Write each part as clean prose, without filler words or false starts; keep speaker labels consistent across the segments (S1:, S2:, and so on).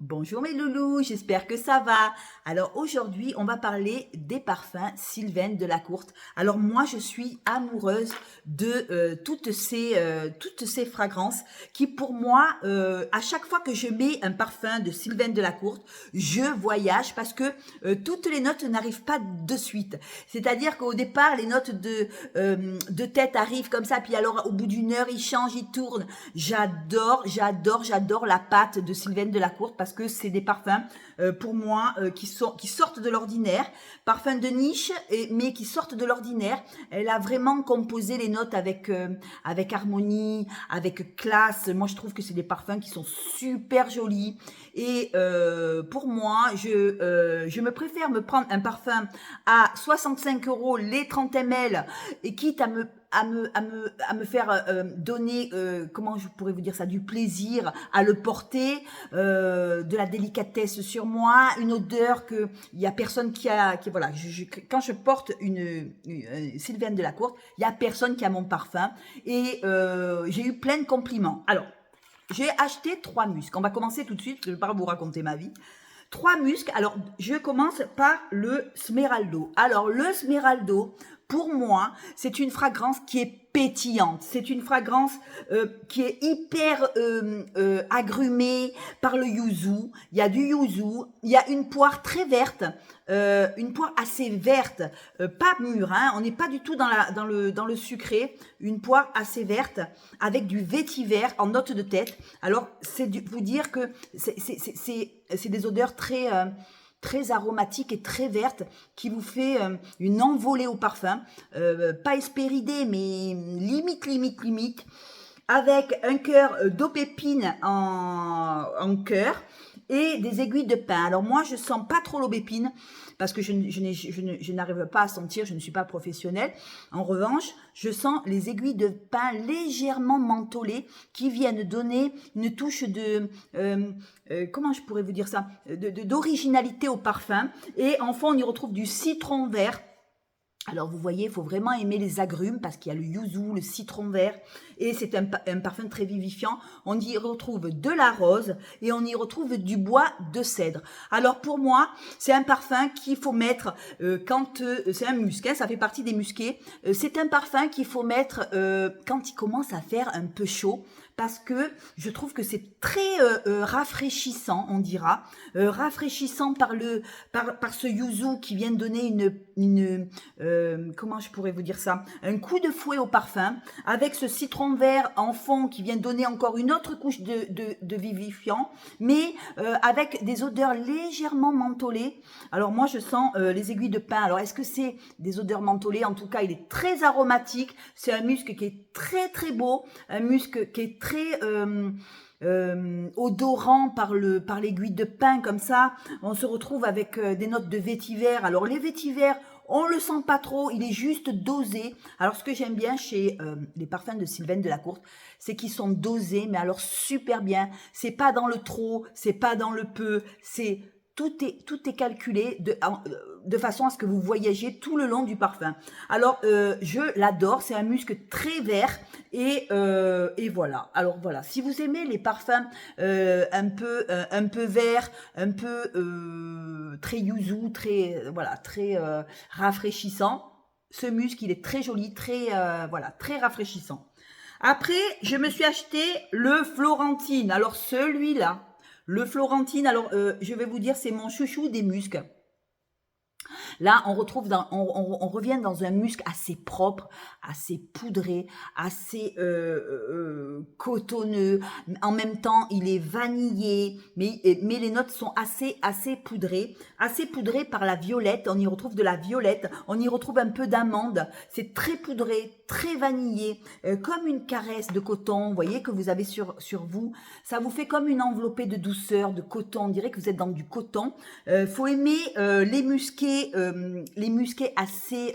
S1: Bonjour mes loulous, j'espère que ça va. Alors aujourd'hui, on va parler des parfums Sylvaine Delacourte. Alors moi, je suis amoureuse de toutes ces fragrances qui pour moi, à chaque fois que je mets un parfum de Sylvaine Delacourte, je voyage parce que toutes les notes n'arrivent pas de suite. C'est-à-dire qu'au départ, les notes de tête arrivent comme ça, puis alors au bout d'une heure, ils changent, ils tournent. J'adore la pâte de Sylvaine Delacourte parce que c'est des parfums pour moi qui sortent de l'ordinaire, parfums de niche mais qui sortent de l'ordinaire. Elle a vraiment composé les notes avec harmonie, avec classe. Moi je trouve que c'est des parfums qui sont super jolis et pour moi je me préfère me prendre un parfum à 65 € les 30 ml et quitte à me faire donner, comment je pourrais vous dire ça, du plaisir à le porter, de la délicatesse sur moi, une odeur que il y a personne voilà, quand je porte une Sylvaine Delacourte, il y a personne qui a mon parfum et j'ai eu plein de compliments. Alors, j'ai acheté 3 muscs. On va commencer tout de suite, je ne vais pas vous raconter ma vie. 3 muscs. Alors, je commence par le Smeraldo. Alors, le Smeraldo, pour moi, c'est une fragrance qui est pétillante. C'est une fragrance qui est hyper agrumée par le yuzu. Il y a du yuzu. Il y a une poire très verte. Une poire assez verte, pas mûre, hein, on n'est pas du tout dans le sucré, une poire assez verte avec du vétiver en note de tête. Alors, vous dire que c'est des odeurs très aromatiques et très vertes qui vous fait une envolée au parfum, pas Hespéridée mais limite, avec un cœur d'aubépine en cœur et des aiguilles de pin. Alors moi, je sens pas trop l'aubépine parce que je n'arrive pas à sentir, je ne suis pas professionnelle. En revanche, je sens les aiguilles de pin légèrement mentholées qui viennent donner une touche de, comment je pourrais vous dire ça, d'originalité au parfum. Et en fond, on y retrouve du citron vert. Alors vous voyez, il faut vraiment aimer les agrumes parce qu'il y a le yuzu, le citron vert et c'est un parfum très vivifiant. On y retrouve de la rose et on y retrouve du bois de cèdre. Alors pour moi, c'est un parfum qu'il faut mettre quand c'est un musc, hein, ça fait partie des musqués. C'est un parfum qu'il faut mettre quand il commence à faire un peu chaud parce que je trouve que c'est très rafraîchissant, on dira, rafraîchissant par ce yuzu qui vient donner comment je pourrais vous dire ça, un coup de fouet au parfum, avec ce citron vert en fond qui vient donner encore une autre couche de vivifiant, mais avec des odeurs légèrement mentholées. Alors moi je sens les aiguilles de pin. Alors est-ce que c'est des odeurs mentholées? En tout cas, il est très aromatique. C'est un musc qui est très beau, un musc qui est très odorant par l'aiguille de pin comme ça. On se retrouve avec des notes de vétiver. Alors les vétivers, on le sent pas trop, il est juste dosé. Alors ce que j'aime bien chez les parfums de Sylvaine Delacourte, c'est qu'ils sont dosés, mais alors super bien. C'est pas dans le trop, c'est pas dans le peu, c'est tout est calculé de façon à ce que vous voyagez tout le long du parfum. Alors, je l'adore, c'est un musc très vert et voilà. Alors voilà, si vous aimez les parfums un peu vert, un peu très yuzu, très rafraîchissant, ce musc il est très joli, très rafraîchissant. Après, je me suis acheté le Florentine. Alors celui-là, le Florentine, alors je vais vous dire, c'est mon chouchou des muscs. Là, on revient dans un musc assez propre, assez poudré, assez cotonneux. En même temps, il est vanillé, mais les notes sont assez poudrées par la violette. On y retrouve de la violette, on y retrouve un peu d'amande. C'est très poudré, très vanillé, comme une caresse de coton. Vous voyez que vous avez sur vous. Ça vous fait comme une enveloppée de douceur, de coton. On dirait que vous êtes dans du coton. Faut aimer les musqués assez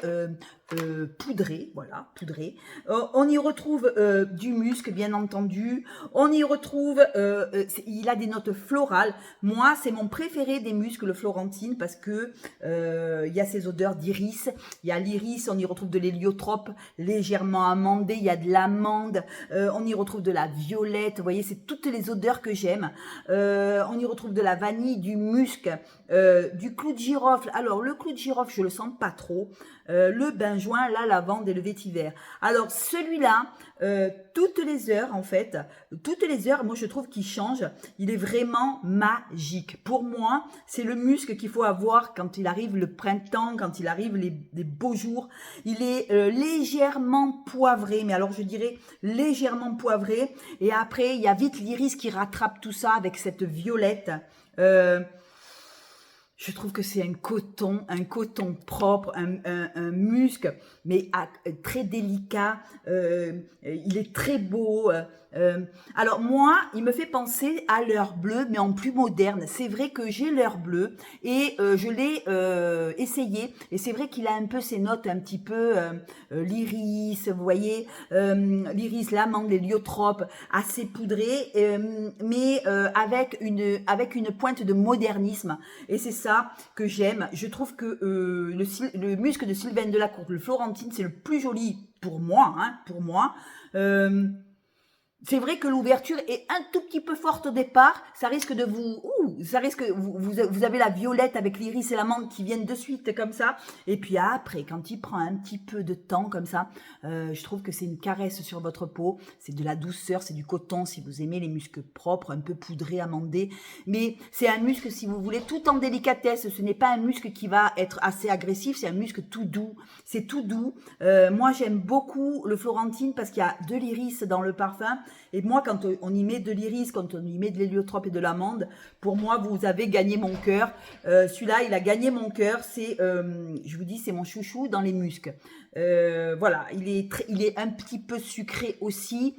S1: poudré, voilà, poudré. On y retrouve du musc, bien entendu. On y retrouve, il a des notes florales. Moi, c'est mon préféré des muscs, le Florentine, parce que il y a ces odeurs d'iris. Il y a l'iris, on y retrouve de l'héliotrope légèrement amandé. Il y a de l'amande. On y retrouve de la violette. Vous voyez, c'est toutes les odeurs que j'aime. On y retrouve de la vanille, du musc, du clou de girofle. Alors, le clou de girofle, je le sens pas trop. Le benjoin, la lavande et le vétiver. Alors celui-là, toutes les heures en fait, toutes les heures, moi je trouve qu'il change. Il est vraiment magique. Pour moi, c'est le musc qu'il faut avoir quand il arrive le printemps, quand il arrive les beaux jours. Il est légèrement poivré, mais alors je dirais légèrement poivré. Et après, il y a vite l'iris qui rattrape tout ça avec cette violette. Je trouve que c'est un coton propre, un musc, mais très délicat. Il est très beau. Alors moi, il me fait penser à l'heure bleue, mais en plus moderne. C'est vrai que j'ai l'heure bleue et je l'ai essayé. Et c'est vrai qu'il a un peu ces notes un petit peu l'iris, vous voyez, l'iris, l'amande, l'héliotrope, assez poudré, mais avec une pointe de modernisme. Et c'est ça que j'aime. Je trouve que le musc de Sylvaine Delacour, le Florentine, c'est le plus joli pour moi. Pour moi. C'est vrai que l'ouverture est un tout petit peu forte au départ. Ça risque de vous avez la violette avec l'iris et l'amande qui viennent de suite comme ça. Et puis après, quand il prend un petit peu de temps comme ça, je trouve que c'est une caresse sur votre peau. C'est de la douceur, c'est du coton si vous aimez les muscs propres, un peu poudrés, amandés. Mais c'est un musc, si vous voulez, tout en délicatesse. Ce n'est pas un musc qui va être assez agressif, c'est un musc tout doux. C'est tout doux. Moi, j'aime beaucoup le Florentine parce qu'il y a de l'iris dans le parfum. Et moi, quand on y met de l'iris, quand on y met de l'héliotrope et de l'amande, pour moi, vous avez gagné mon cœur. Celui-là, il a gagné mon cœur. C'est, je vous dis, c'est mon chouchou dans les muscs. Voilà, il est un petit peu sucré aussi.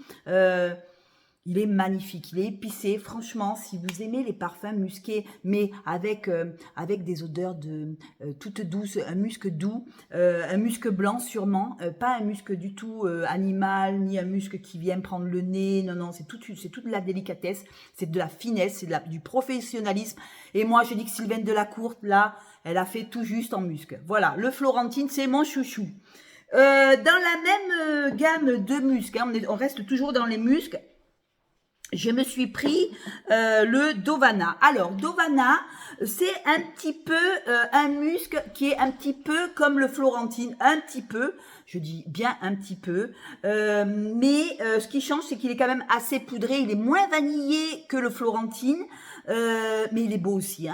S1: Il est magnifique, il est épicé. Franchement, si vous aimez les parfums musqués, mais avec des odeurs toutes douces, un musc doux, un musc blanc sûrement, pas un musc du tout animal, ni un musc qui vient prendre le nez. Non, non, c'est toute de la délicatesse, c'est de la finesse, c'est du professionnalisme. Et moi, je dis que Sylvaine Delacour, là, elle a fait tout juste en musc. Voilà, le Florentine, c'est mon chouchou. Dans la même gamme de musc, on reste toujours dans les muscs. Je me suis pris le Dovana. Alors, Dovana, c'est un petit peu un musc qui est un petit peu comme le Florentine, un petit peu, je dis bien un petit peu, mais ce qui change, c'est qu'il est quand même assez poudré, il est moins vanillé que le Florentine, mais il est beau aussi.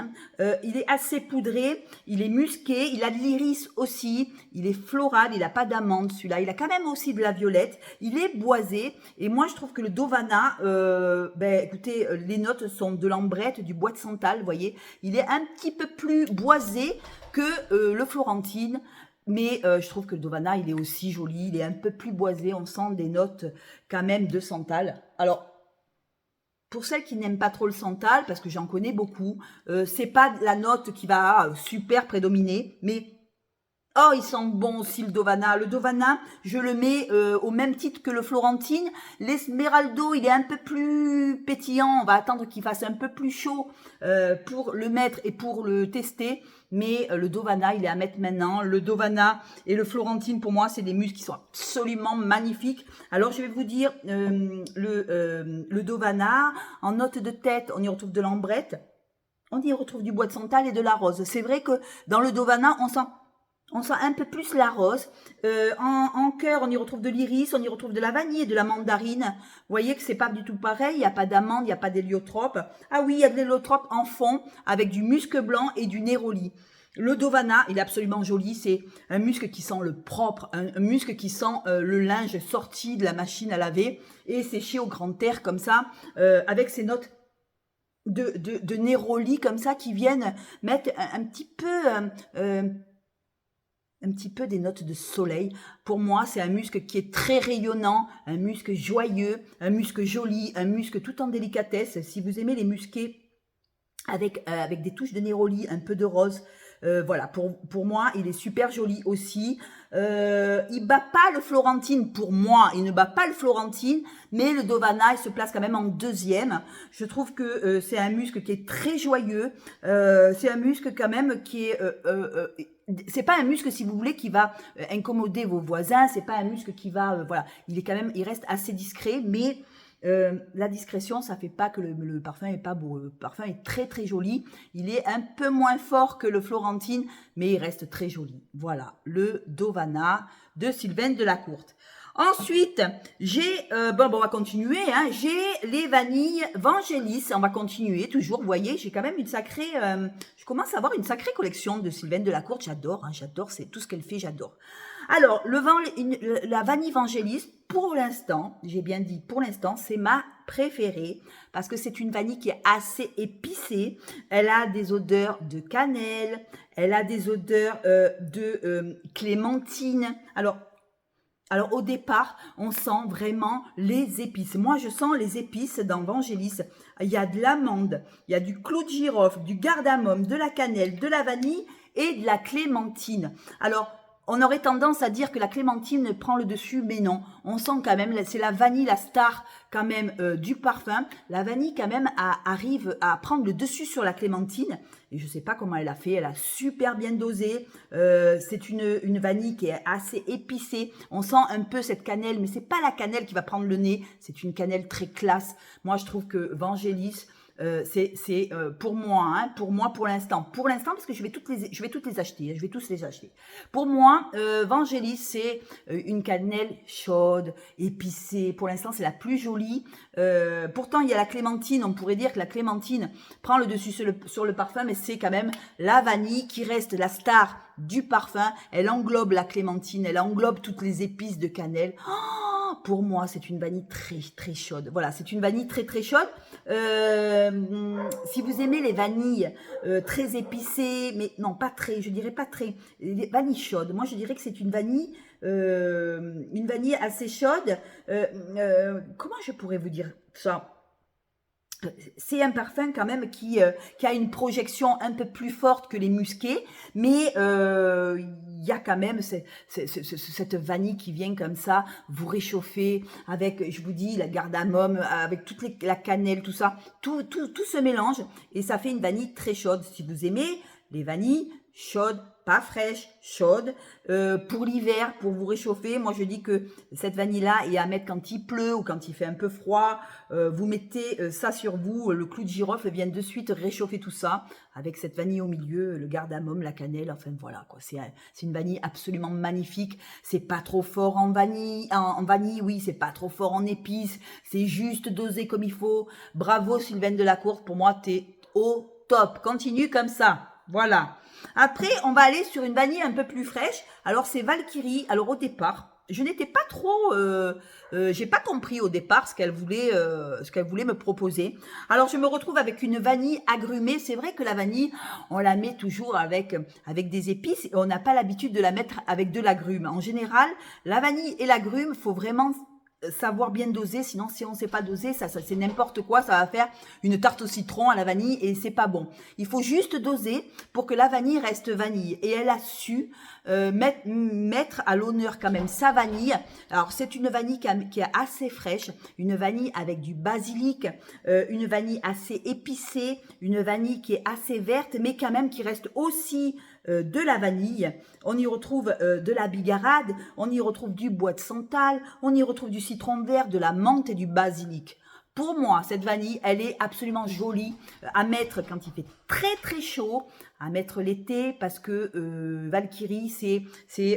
S1: Il est assez poudré, il est musqué, il a de l'iris aussi, il est floral, il n'a pas d'amande celui-là, il a quand même aussi de la violette, il est boisé, et moi je trouve que le Dovana, écoutez, les notes sont de l'ambrette, du bois de santal, vous voyez, il est un petit peu plus boisé que le Florentine, mais je trouve que le Dovana, il est aussi joli, il est un peu plus boisé, on sent des notes quand même de santal. Alors, pour celles qui n'aiment pas trop le santal, parce que j'en connais beaucoup, c'est pas la note qui va super prédominer, mais oh, il sent bon aussi le Dovana. Le Dovana, je le mets au même titre que le Florentine. L'Esmeraldo, il est un peu plus pétillant. On va attendre qu'il fasse un peu plus chaud pour le mettre et pour le tester. Mais le Dovana, il est à mettre maintenant. Le Dovana et le Florentine, pour moi, c'est des muscles qui sont absolument magnifiques. Alors, je vais vous dire, le Dovana, en note de tête, on y retrouve de l'ambrette. On y retrouve du bois de santal et de la rose. C'est vrai que dans le Dovana, on sent un peu plus la rose. En cœur, on y retrouve de l'iris, on y retrouve de la vanille et de la mandarine. Vous voyez que c'est pas du tout pareil. Il n'y a pas d'amande, il n'y a pas d'héliotrope. Ah oui, il y a de l'héliotrope en fond avec du musc blanc et du néroli. Le Dovana, il est absolument joli. C'est un musc qui sent le propre, un musc qui sent le linge sorti de la machine à laver et séché au grand air comme ça, avec ces notes de néroli comme ça qui viennent mettre un petit peu des notes de soleil. Pour moi, c'est un musc qui est très rayonnant, un musc joyeux, un musc joli, un musc tout en délicatesse. Si vous aimez les musqués avec des touches de néroli, un peu de rose, Voilà, pour moi, il est super joli aussi. Il bat pas le Florentine pour moi, il ne bat pas le Florentine, mais le Dovana, il se place quand même en deuxième. Je trouve que c'est un muscle qui est très joyeux. C'est un muscle quand même qui est... c'est pas un muscle, si vous voulez, qui va incommoder vos voisins. C'est pas un muscle qui va... voilà, il est quand même... Il reste assez discret, mais... la discrétion, ça fait pas que le parfum est pas beau. Le parfum est très très joli. Il est un peu moins fort que le Florentine, mais il reste très joli. Voilà, le Dovana de Sylvaine Delacourte. Ensuite, j'ai, bon, on va continuer, hein, j'ai les vanilles Vangelis, on va continuer, toujours, vous voyez, j'ai quand même une sacrée, je commence à avoir une sacrée collection de Sylvaine Delacourte, j'adore, hein, j'adore, c'est tout ce qu'elle fait, j'adore. Alors, la vanille Vangelis, pour l'instant, j'ai bien dit pour l'instant, c'est ma préférée, parce que c'est une vanille qui est assez épicée, elle a des odeurs de cannelle, elle a des odeurs de clémentine, alors au départ, on sent vraiment les épices. Moi, je sens les épices dans Vangelis. Il y a de l'amande, il y a du clou de girofle, du cardamome, de la cannelle, de la vanille et de la clémentine. Alors, on aurait tendance à dire que la clémentine prend le dessus, mais non. On sent quand même, c'est la vanille, la star quand même du parfum. La vanille quand même arrive à prendre le dessus sur la clémentine. Et je ne sais pas comment elle a fait, elle a super bien dosé. C'est une vanille qui est assez épicée. On sent un peu cette cannelle, mais c'est pas la cannelle qui va prendre le nez. C'est une cannelle très classe. Moi, je trouve que Vangelis, c'est pour moi, pour l'instant, parce que je vais toutes les acheter, je vais tous les acheter. Pour moi, Vangelis, c'est une cannelle chaude, épicée. Pour l'instant, c'est la plus jolie. Pourtant, il y a la clémentine. On pourrait dire que la clémentine prend le dessus sur le parfum, mais c'est quand même la vanille qui reste la star du parfum. Elle englobe la clémentine, elle englobe toutes les épices de cannelle. Oh, pour moi, c'est une vanille très très chaude. Voilà, c'est une vanille très très chaude. Si vous aimez les vanilles très épicées, mais non pas très, je dirais pas très, les vanilles chaudes. Moi, je dirais que c'est une vanille assez chaude. Comment je pourrais vous dire ça? C'est un parfum quand même qui a une projection un peu plus forte que les musqués, mais il y a quand même cette vanille qui vient comme ça vous réchauffer avec, je vous dis, la cardamome, avec la cannelle, tout ça, tout se mélange et ça fait une vanille très chaude. Si vous aimez les vanilles chaudes, pas fraîches, chaudes, pour l'hiver, pour vous réchauffer, moi je dis que cette vanille-là est à mettre quand il pleut ou quand il fait un peu froid. Vous mettez ça sur vous, le clou de girofle vient de suite réchauffer tout ça, avec cette vanille au milieu, le cardamome, la cannelle, enfin voilà, quoi. C'est une vanille absolument magnifique. C'est pas trop fort en vanille, oui, c'est pas trop fort en épices, c'est juste dosé comme il faut. Bravo Sylvaine Delacourte, pour moi t'es au top, continue comme ça, voilà. Après, on va aller sur une vanille un peu plus fraîche. Alors, c'est Valkyrie. Alors, au départ, je n'étais pas trop... j'ai pas compris au départ ce qu'elle voulait me proposer. Alors, je me retrouve avec une vanille agrumée. C'est vrai que la vanille, on la met toujours avec des épices. Et on n'a pas l'habitude de la mettre avec de l'agrume. En général, la vanille et l'agrume, faut vraiment savoir bien doser, sinon si on ne sait pas doser, ça c'est n'importe quoi, ça va faire une tarte au citron à la vanille et c'est pas bon. Il faut juste doser pour que la vanille reste vanille et elle a su mettre à l'honneur quand même sa vanille. Alors c'est une vanille qui est assez fraîche, une vanille avec du basilic, une vanille assez épicée, une vanille qui est assez verte mais quand même qui reste aussi de la vanille. On y retrouve de la bigarade, on y retrouve du bois de santal, on y retrouve du citron vert, de la menthe et du basilic. Pour moi, cette vanille, elle est absolument jolie à mettre quand il fait très très chaud, à mettre l'été parce que Valkyrie, c'est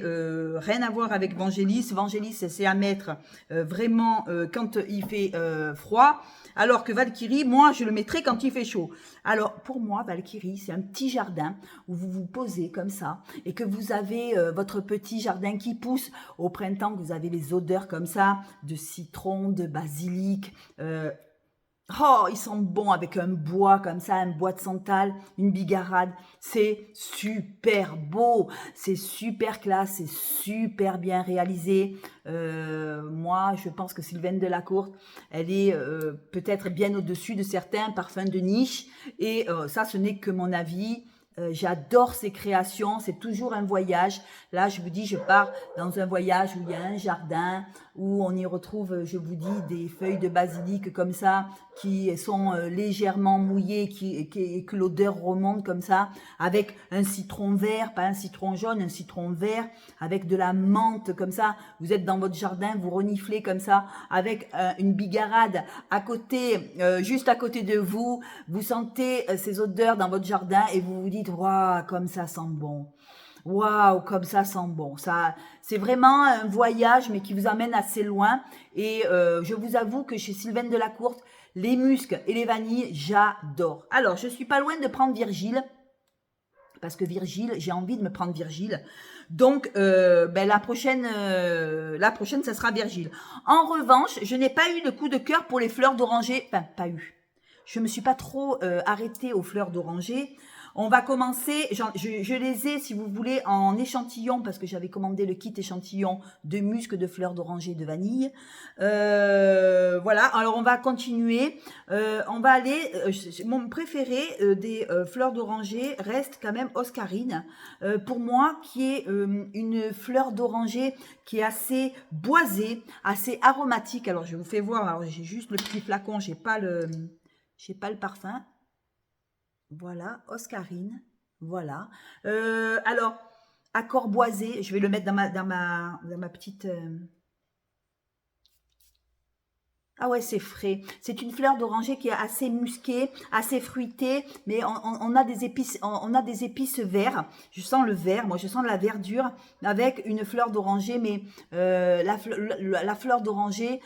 S1: rien à voir avec Vangelis. Vangelis, c'est à mettre vraiment quand il fait froid, alors que Valkyrie, moi, je le mettrai quand il fait chaud. Alors, pour moi, Valkyrie, c'est un petit jardin où vous vous posez comme ça et que vous avez votre petit jardin qui pousse. Au printemps, vous avez les odeurs comme ça de citron, de basilic. Oh, ils sont bons avec un bois comme ça, un bois de santal, une bigarade. C'est super beau, c'est super classe, c'est super bien réalisé. Moi, je pense que Sylvaine Delacourte, elle est peut-être bien au-dessus de certains parfums de niche. Et ça, ce n'est que mon avis. J'adore ces créations, c'est toujours un voyage. Là, je vous dis, je pars dans un voyage où il y a un jardin, où on y retrouve, je vous dis, des feuilles de basilic comme ça, qui sont légèrement mouillées, et que l'odeur remonte comme ça, avec un citron vert, pas un citron jaune, un citron vert, avec de la menthe comme ça. Vous êtes dans votre jardin, vous reniflez comme ça, avec une bigarade à côté, juste à côté de vous. Vous sentez ces odeurs dans votre jardin et vous vous dites, waouh, comme ça sent bon. Waouh, comme ça sent bon. Ça, c'est vraiment un voyage, mais qui vous amène assez loin. Et je vous avoue que chez Sylvaine Delacourte, les muscs et les vanilles, j'adore. Alors, je suis pas loin de prendre Virgile, parce que Virgile, j'ai envie de me prendre Virgile. Donc, la prochaine, ça sera Virgile. En revanche, je n'ai pas eu de coup de cœur pour les fleurs d'oranger. Enfin, pas eu. Je me suis pas trop arrêtée aux fleurs d'oranger. On va commencer, je les ai, si vous voulez, en échantillon, parce que j'avais commandé le kit échantillon de musc, de fleurs d'oranger, de vanille. Voilà, alors on va continuer. On va aller, mon préféré des fleurs d'oranger reste quand même Oscarine. Pour moi, qui est une fleur d'oranger qui est assez boisée, assez aromatique. Alors, je vous fais voir, alors j'ai juste le petit flacon, j'ai pas le parfum. Voilà, Oscarine. Voilà. Alors, accord boisé, je vais le mettre dans ma petite... Ah ouais, c'est frais. C'est une fleur d'oranger qui est assez musquée, assez fruitée, mais on a des épices, on a des épices verts. Je sens le vert, moi je sens la verdure avec une fleur d'oranger, mais la fleur d'oranger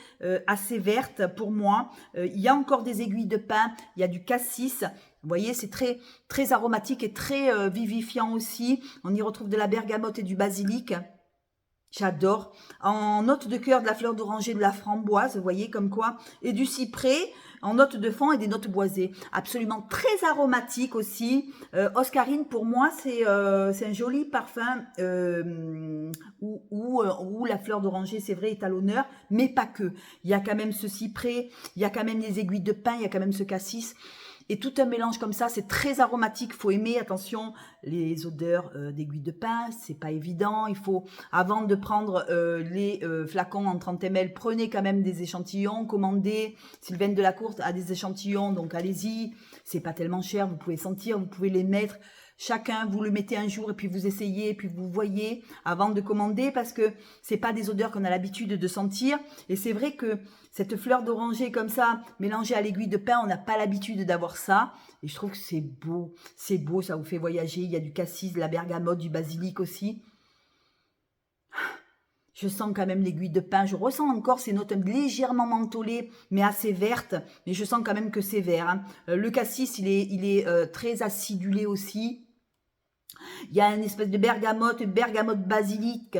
S1: assez verte pour moi. Il y a encore des aiguilles de pin, il y a du cassis. Vous voyez, c'est très, très aromatique et très vivifiant aussi. On y retrouve de la bergamote et du basilic. J'adore. En note de cœur, de la fleur d'oranger, de la framboise, vous voyez comme quoi. Et du cyprès, en note de fond et des notes boisées. Absolument très aromatique aussi. Oscarine, pour moi, c'est un joli parfum où la fleur d'oranger, c'est vrai, est à l'honneur, mais pas que. Il y a quand même ce cyprès, il y a quand même les aiguilles de pin, il y a quand même ce cassis. Et tout un mélange comme ça, c'est très aromatique. Faut aimer, attention, les odeurs d'aiguilles de pin, c'est pas évident. Il faut, avant de prendre les flacons en 30 ml, prenez quand même des échantillons, commandez. Sylvaine Delacourte a des échantillons, donc allez-y. C'est pas tellement cher, vous pouvez sentir, vous pouvez les mettre. Chacun, vous le mettez un jour et puis vous essayez, et puis vous voyez avant de commander parce que c'est pas des odeurs qu'on a l'habitude de sentir. Et c'est vrai que cette fleur d'oranger comme ça, mélangée à l'aiguille de pin, on n'a pas l'habitude d'avoir ça. Et je trouve que c'est beau, ça vous fait voyager. Il y a du cassis, de la bergamote, du basilic aussi. Je sens quand même l'aiguille de pin. Je ressens encore ces notes légèrement mentholées, mais assez vertes. Mais je sens quand même que c'est vert. Hein. Le cassis, il est très acidulé aussi. Il y a une espèce de bergamote basilic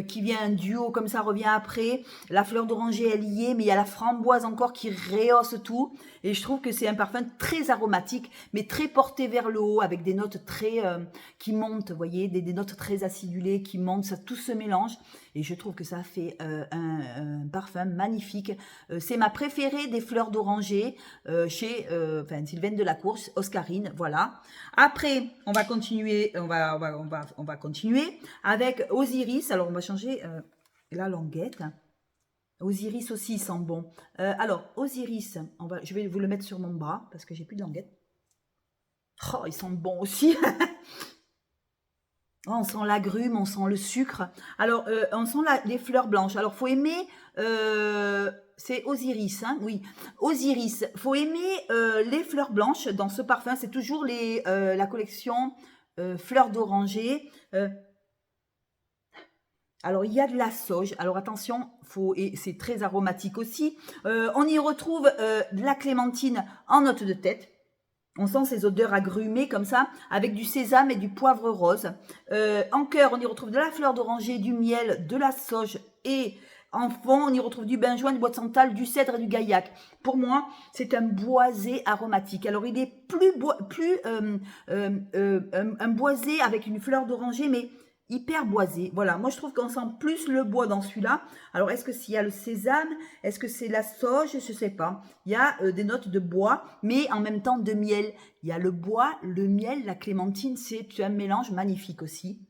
S1: qui vient un duo comme ça, revient après. La fleur d'oranger, elle y est, mais il y a la framboise encore qui rehausse tout. Et je trouve que c'est un parfum très aromatique, mais très porté vers le haut, avec des notes très qui montent, vous voyez, des notes très acidulées qui montent, ça tout se mélange. Et je trouve que ça fait un parfum magnifique. C'est ma préférée des fleurs d'oranger chez Sylvaine Delacourte, Oscarine, voilà. Après, on va continuer, on va continuer avec Osiris. Alors, on va changer la languette. Osiris aussi, il sent bon. Alors, Osiris, je vais vous le mettre sur mon bras parce que j'ai plus de languette. Oh, ils sont bons aussi. Oh, on sent l'agrume, on sent le sucre. Alors, on sent les fleurs blanches. Alors, faut aimer... c'est Osiris, hein, oui. Osiris, faut aimer les fleurs blanches dans ce parfum. C'est toujours la collection fleurs d'oranger. Alors, il y a de la sauge. Alors, attention, c'est très aromatique aussi. On y retrouve de la clémentine en note de tête. On sent ces odeurs agrumées comme ça, avec du sésame et du poivre rose. En cœur, on y retrouve de la fleur d'oranger, du miel, de la sauge et en fond, on y retrouve du benjoin, du bois de santal, du cèdre et du gaillac. Pour moi, c'est un boisé aromatique. Alors, il est un boisé avec une fleur d'oranger, mais hyper boisé. Voilà, moi je trouve qu'on sent plus le bois dans celui-là. Alors, est-ce que s'il y a le sésame? Est-ce que c'est la sauge? Je ne sais pas. Il y a des notes de bois, mais en même temps de miel. Il y a le bois, le miel, la clémentine, c'est un mélange magnifique aussi.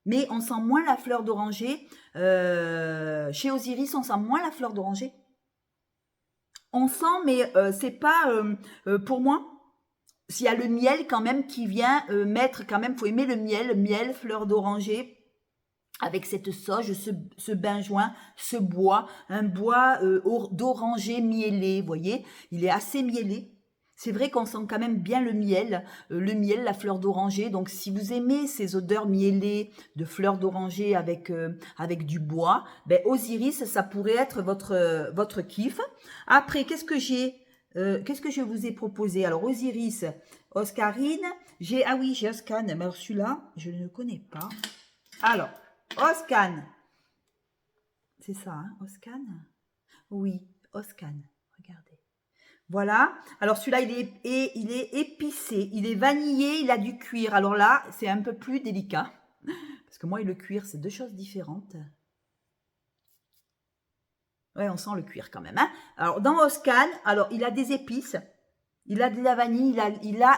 S1: Mais on sent moins la fleur d'oranger. Chez Osiris, on sent moins la fleur d'oranger. On sent, mais c'est pas, pour moi, s'il y a le miel quand même qui vient mettre, quand même, faut aimer le miel, fleur d'oranger, avec cette sauge, ce benjoin, ce bois, un bois d'oranger mielé, vous voyez, il est assez mielé. C'est vrai qu'on sent quand même bien le miel, la fleur d'oranger. Donc, si vous aimez ces odeurs mielées de fleurs d'oranger avec du bois, ben Osiris, ça pourrait être votre kiff. Après, qu'est-ce que je vous ai proposé? Alors, Osiris, Oscarine, j'ai Oscan, mais alors celui-là, je ne le connais pas. Alors, Oscan, c'est ça, hein, Oscan? Oui, Oscan, regardez. Voilà, alors celui-là, il est épicé, il est vanillé, il a du cuir. Alors là, c'est un peu plus délicat, parce que moi et le cuir, c'est deux choses différentes. Ouais, on sent le cuir quand même. Hein. Alors, dans Oscan, alors, il a des épices, il a de la vanille,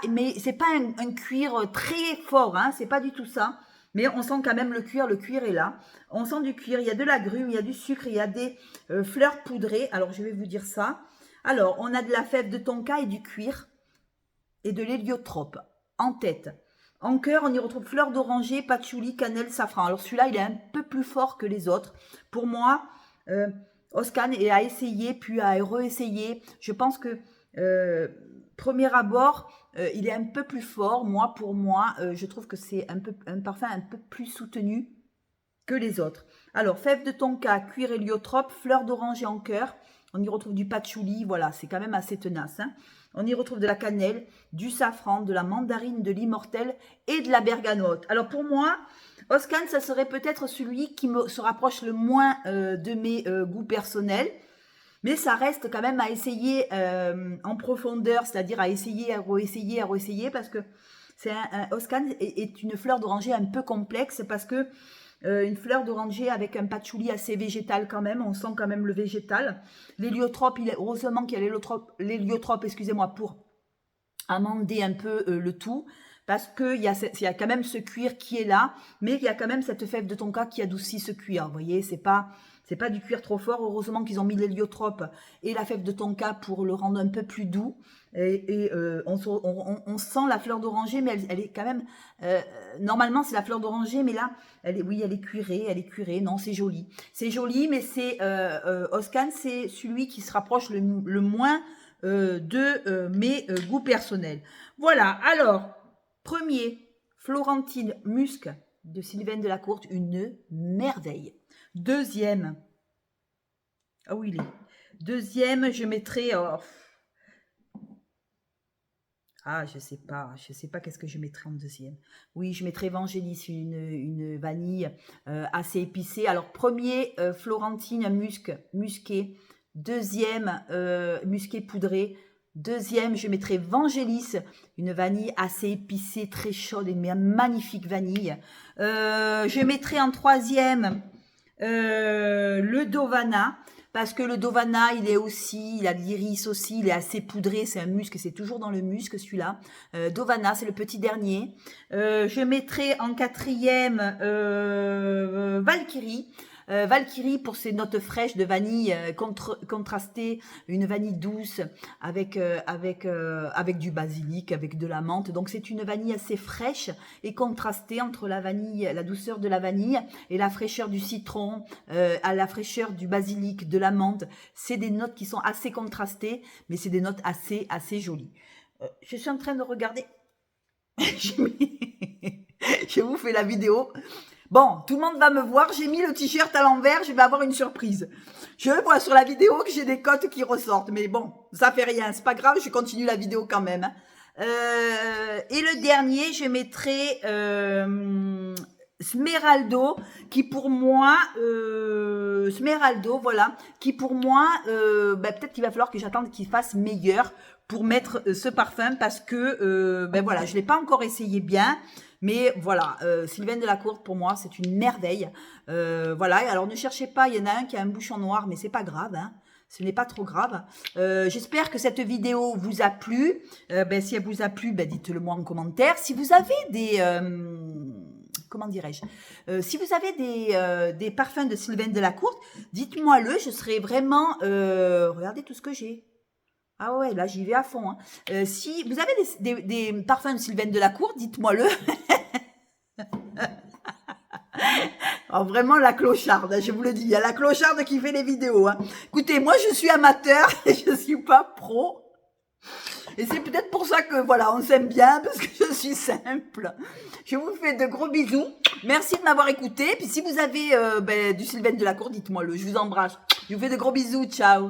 S1: mais c'est pas un cuir très fort, hein, c'est pas du tout ça. Mais on sent quand même le cuir est là. On sent du cuir, il y a de l'agrumes, il y a du sucre, il y a des fleurs poudrées. Alors, je vais vous dire ça. Alors, on a de la fève de tonka et du cuir et de l'héliotrope en tête. En cœur, on y retrouve fleurs d'oranger, patchouli, cannelle, safran. Alors, celui-là, il est un peu plus fort que les autres. Pour moi, Oscan est à essayer, puis à réessayer. Je pense que, premier abord, il est un peu plus fort. Pour moi, je trouve que c'est un parfum un peu plus soutenu que les autres. Alors, fève de tonka, cuir héliotrope, fleurs d'oranger en cœur. On y retrouve du patchouli, voilà, c'est quand même assez tenace. Hein. On y retrouve de la cannelle, du safran, de la mandarine, de l'immortelle et de la bergamote. Alors pour moi, Oscan, ça serait peut-être celui qui se rapproche le moins de mes goûts personnels. Mais ça reste quand même à essayer en profondeur, c'est-à-dire à essayer, à réessayer, parce que Oscan est une fleur d'oranger un peu complexe, parce que une fleur d'oranger avec un patchouli assez végétal quand même, on sent quand même le végétal. L'héliotrope, heureusement qu'il y a l'héliotrope, excusez-moi, pour amender un peu le tout, parce qu'il y a quand même ce cuir qui est là, mais il y a quand même cette fève de tonka qui adoucit ce cuir, vous voyez, c'est pas du cuir trop fort, heureusement qu'ils ont mis l'héliotrope et la fève de tonka pour le rendre un peu plus doux, et on sent la fleur d'oranger, mais elle est quand même, normalement c'est la fleur d'oranger, mais là, elle est cuirée, non, c'est joli, mais c'est, Oscan, c'est celui qui se rapproche le moins de mes goûts personnels. Voilà, alors, premier, Florentine Musc de Sylvaine Delacourte, une merveille. Deuxième, ah oui, deuxième, je mettrai, je sais pas qu'est-ce que je mettrai en deuxième. Oui, je mettrai Évangélis, une vanille assez épicée. Alors, premier, Florentine musqué. Deuxième, musqué poudré. Deuxième, je mettrai Vangelis, une vanille assez épicée, très chaude, une magnifique vanille. Je mettrai en troisième le Dovana, parce que le Dovana, il a de l'iris aussi, il est assez poudré, c'est un musc, c'est toujours dans le musc celui-là. Dovana, c'est le petit dernier. Je mettrai en quatrième Valkyrie. Valkyrie pour ses notes fraîches de vanille contrastées, une vanille douce avec du basilic, avec de la menthe. Donc c'est une vanille assez fraîche et contrastée entre la vanille, la douceur de la vanille et la fraîcheur du citron, à la fraîcheur du basilic, de la menthe. C'est des notes qui sont assez contrastées, mais c'est des notes assez jolies. Je suis en train de regarder. Je vous fais la vidéo. Bon, tout le monde va me voir, j'ai mis le t-shirt à l'envers, je vais avoir une surprise. Je vois sur la vidéo que j'ai des côtes qui ressortent, mais bon, ça fait rien, c'est pas grave, je continue la vidéo quand même. Et le dernier, je mettrai Smeraldo, qui pour moi, peut-être qu'il va falloir que j'attende qu'il fasse meilleur pour mettre ce parfum parce que, ben voilà, je l'ai pas encore essayé bien. Mais voilà, Sylvain Delacour, pour moi, c'est une merveille. Voilà, alors ne cherchez pas, il y en a un qui a un bouchon noir, mais c'est pas grave, hein. Ce n'est pas trop grave. J'espère que cette vidéo vous a plu. Ben, si elle vous a plu, ben, dites-le moi en commentaire. Si vous avez des... comment dirais-je, si vous avez des parfums de Sylvain Delacour, dites-moi-le, je serai vraiment... regardez tout ce que j'ai. Ah ouais, là j'y vais à fond. Hein. Si vous avez des parfums de Sylvain Delacour, dites-moi-le. Alors vraiment la clocharde, hein, je vous le dis, il y a la clocharde qui fait les vidéos. Hein. Écoutez, moi je suis amateur et je suis pas pro. Et c'est peut-être pour ça que voilà, on s'aime bien parce que je suis simple. Je vous fais de gros bisous. Merci de m'avoir écouté. Puis si vous avez du Sylvain Delacour, dites-moi-le. Je vous embrasse. Je vous fais de gros bisous. Ciao.